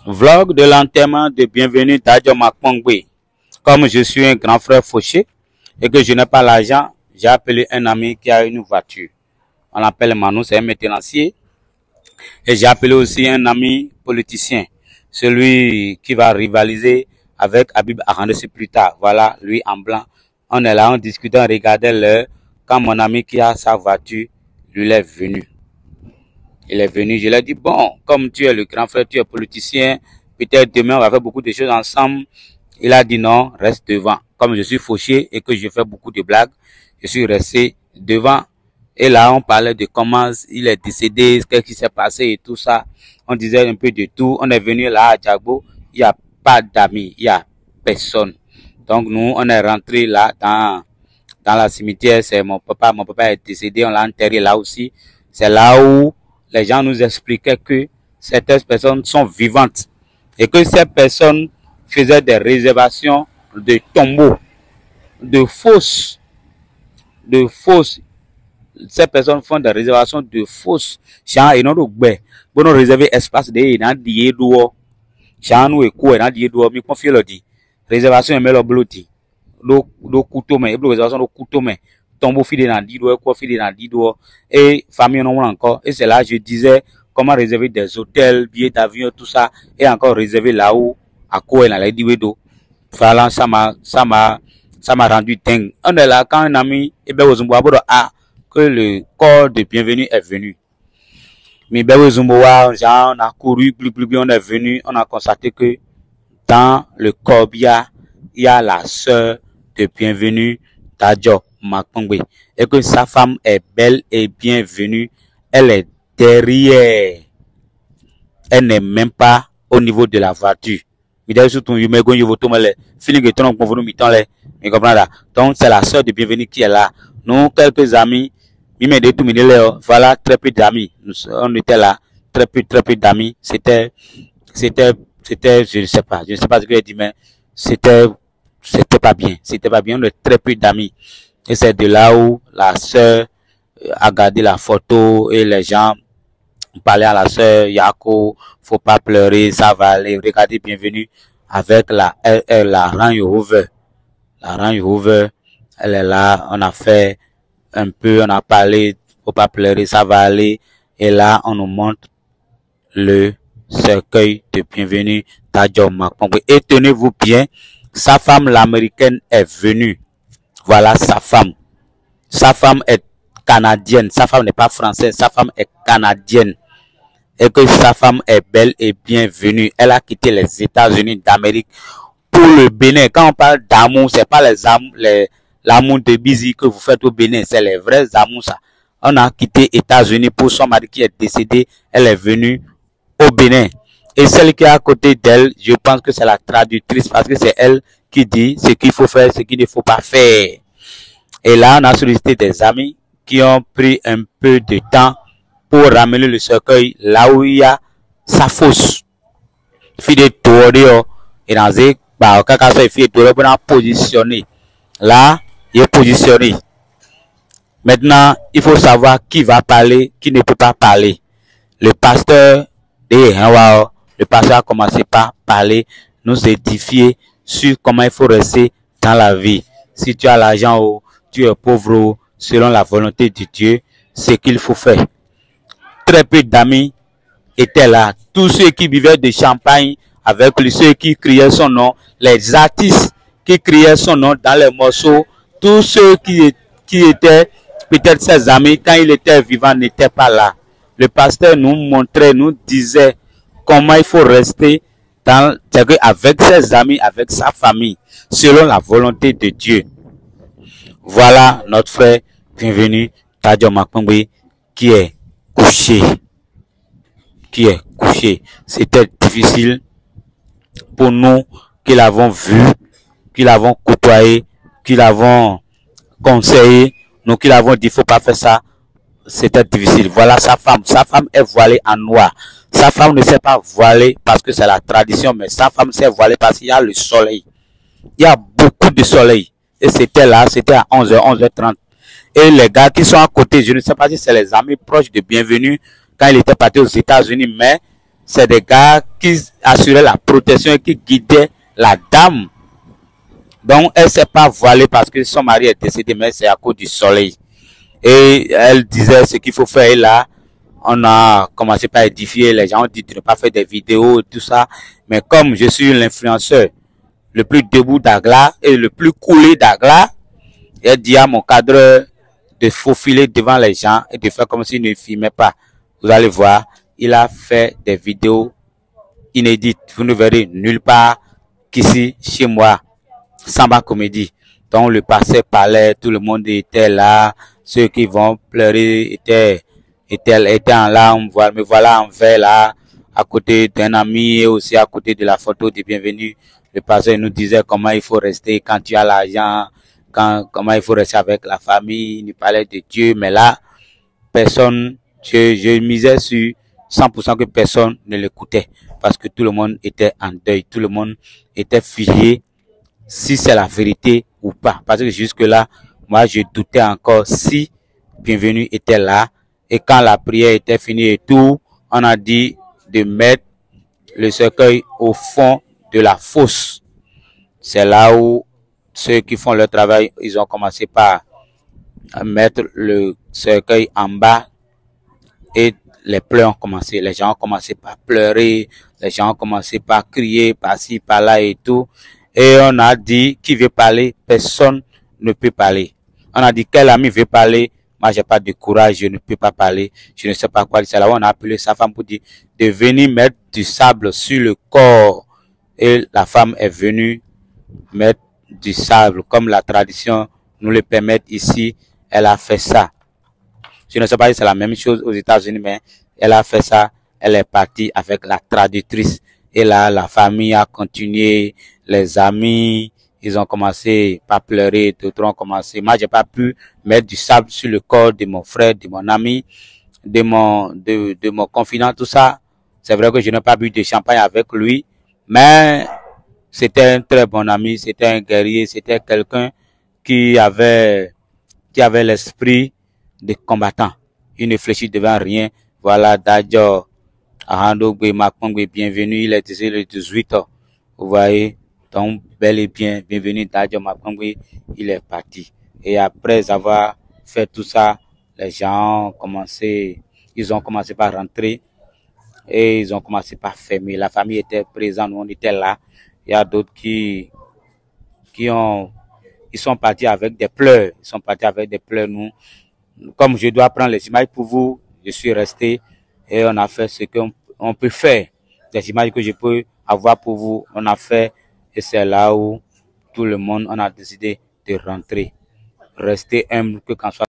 Vlog de l'enterrement de bienvenue d'Adjo Makpongbe. Comme je suis un grand frère fauché et que je n'ai pas l'argent, j'ai appelé un ami qui a une voiture. On l'appelle Manu, c'est un maintenancier. Et j'ai appelé aussi un ami politicien, celui qui va rivaliser avec Habib Arandessi plus tard. Voilà, lui en blanc. On est là, on discute, on regardait l'heure. Quand mon ami qui a sa voiture, lui est venu. Il est venu, je lui ai dit, bon, comme tu es le grand frère, tu es politicien, peut-être demain on va faire beaucoup de choses ensemble. Il a dit non, reste devant. Comme je suis fauché et que je fais beaucoup de blagues, je suis resté devant. Et là, on parlait de comment il est décédé, ce qui s'est passé et tout ça. On disait un peu de tout. On est venu là à Djagbo, il n'y a pas d'amis, il n'y a personne. Donc nous, on est rentré là dans la cimetière, c'est mon papa est décédé, on l'a enterré là aussi. C'est là où les gens nous expliquaient que certaines personnes sont vivantes et que ces personnes faisaient des réservations de tombeaux, de fosses. Ces personnes font des réservations de fosses. Chant et non de bon réserver espace de na die do. Chant nous et quoi na die do mi confie le dit. Réservation et le bloti. Do couteau mais réservation do couteau mais tombeau fidèle dans 10 doigts, quoi fidèle dans 10 doigts, et famille non encore. Et c'est là, je disais, comment réserver des hôtels, billets d'avion, tout ça, et encore réserver là-haut, à quoi elle allait dire, voilà, ça m'a rendu dingue. On est là, quand un ami, et ben, que le corps de bienvenue est venu. Mais ben, on a couru, on est venu, on a constaté que dans le corbillard, il y a la sœur de bienvenue d'Adjo Makpongbe, et que sa femme est belle et bienvenue. Elle est derrière. Elle n'est même pas au niveau de la voiture. Donc c'est la sœur de bienvenue qui est là. Nous, quelques amis, voilà, très peu d'amis. On était là, très peu d'amis. C'était, je ne sais pas ce que j'ai dit, mais c'était pas bien. C'était pas bien. On est très peu d'amis. Et c'est de là où la sœur a gardé la photo et les gens parlaient à la sœur, Yako, faut pas pleurer, ça va aller. Regardez, bienvenue avec la Range Rover. La Range Rover, elle est là, on a fait un peu, on a parlé, faut pas pleurer, ça va aller. Et là, on nous montre le cercueil de bienvenue d'Adjo Makpongbe. Et tenez-vous bien, sa femme, l'américaine, est venue. Voilà sa femme. Sa femme est canadienne. Sa femme n'est pas française. Sa femme est canadienne. Et que sa femme est belle et bienvenue. Elle a quitté les États-Unis d'Amérique pour le Bénin. Quand on parle d'amour, c'est pas l'amour de Bizi que vous faites au Bénin. C'est les vrais amours, ça. On a quitté les États-Unis pour son mari qui est décédé. Elle est venue au Bénin. Et celle qui est à côté d'elle, je pense que c'est la traductrice parce que c'est elle qui dit ce qu'il faut faire, ce qu'il ne faut pas faire. Et là, on a sollicité des amis qui ont pris un peu de temps pour ramener le cercueil là où il y a sa fosse. Fide Torio et dans ce cas, il fait Torio pour positionner. Là, il est positionné. Maintenant, il faut savoir qui va parler, qui ne peut pas parler. Le pasteur a commencé par parler, nous édifier sur comment il faut rester dans la vie. Si tu as l'argent, tu es pauvre, selon la volonté de Dieu, ce qu'il faut faire. Très peu d'amis étaient là. Tous ceux qui buvaient de champagne avec lui, ceux qui criaient son nom, les artistes qui criaient son nom dans les morceaux, tous ceux qui étaient peut-être ses amis quand il était vivant n'étaient pas là. Le pasteur nous montrait, nous disait comment il faut rester avec ses amis, avec sa famille, selon la volonté de Dieu. Voilà notre frère bienvenu d'Adjo Makpongbe qui est couché. C'était difficile pour nous qui l'avons vu, qui l'avons côtoyé, qui l'avons conseillé, nous qui l'avons dit faut pas faire ça. C'était difficile. Voilà sa femme. Sa femme est voilée en noir. Sa femme ne s'est pas voilée parce que c'est la tradition, mais sa femme s'est voilée parce qu'il y a le soleil. Il y a beaucoup de soleil. Et c'était là, c'était à 11h, 11h30. Et les gars qui sont à côté, je ne sais pas si c'est les amis proches de Bienvenue quand il était parti aux États-Unis, mais c'est des gars qui assuraient la protection et qui guidaient la dame. Donc, elle s'est pas voilée parce que son mari est décédé, mais c'est à cause du soleil. Et elle disait ce qu'il faut faire. Et là, on a commencé par édifier. Les gens ont dit de ne pas faire des vidéos et tout ça. Mais comme je suis l'influenceur le plus debout d'Agla et le plus coulé d'Agla, elle dit à mon cadre de faufiler devant les gens et de faire comme s'il ne filmait pas. Vous allez voir, il a fait des vidéos inédites. Vous ne verrez nulle part qu'ici, chez moi, Samba Comédie. Donc le passé parlait, tout le monde était là. Ceux qui vont pleurer étaient en larmes. Me voilà en verre là, à côté d'un ami et aussi à côté de la photo de bienvenue. Le pasteur nous disait comment il faut rester quand tu as l'argent, comment il faut rester avec la famille. Il nous parlait de Dieu, mais là, personne, je misais sur 100% que personne ne l'écoutait parce que tout le monde était en deuil, tout le monde était figé si c'est la vérité ou pas. Parce que jusque-là, moi, je doutais encore si Bienvenue était là. Et quand la prière était finie et tout, on a dit de mettre le cercueil au fond de la fosse. C'est là où ceux qui font leur travail, ils ont commencé par mettre le cercueil en bas et les pleurs ont commencé. Les gens ont commencé par pleurer, les gens ont commencé par crier par-ci, par-là et tout. Et on a dit, qui veut parler? Personne ne peut parler. On a dit, quel ami veut parler? Moi, j'ai pas de courage, je ne peux pas parler. Je ne sais pas quoi. C'est là où on a appelé sa femme pour dire de venir mettre du sable sur le corps. Et la femme est venue mettre du sable, comme la tradition nous le permet ici. Elle a fait ça. Je ne sais pas si c'est la même chose aux États-Unis, mais elle a fait ça. Elle est partie avec la traductrice. Et là, la famille a continué, les amis, ils ont commencé par pleurer, d'autres ont commencé. Moi, j'ai pas pu mettre du sable sur le corps de mon frère, de mon ami, de mon confident, tout ça. C'est vrai que je n'ai pas bu de champagne avec lui, mais c'était un très bon ami, c'était un guerrier, c'était quelqu'un qui avait l'esprit de combattant. Il ne fléchit devant rien. Voilà, Dadjo, Ahandogbe, Makongbe, bienvenue, il est ici le 18 ans. Vous voyez, donc, bel et bien, bienvenue, Dadjo Makongbe, il est parti. Et après avoir fait tout ça, les gens ont commencé, ils ont commencé par rentrer et ils ont commencé par fermer. La famille était présente, nous on était là. Il y a d'autres ils sont partis avec des pleurs. Ils sont partis avec des pleurs, nous. Comme je dois prendre les images pour vous, je suis resté et on a fait ce qu'on peut faire. Les images que je peux avoir pour vous, on a fait et c'est là où tout le monde, on a décidé de rentrer. Rester humble que quand soit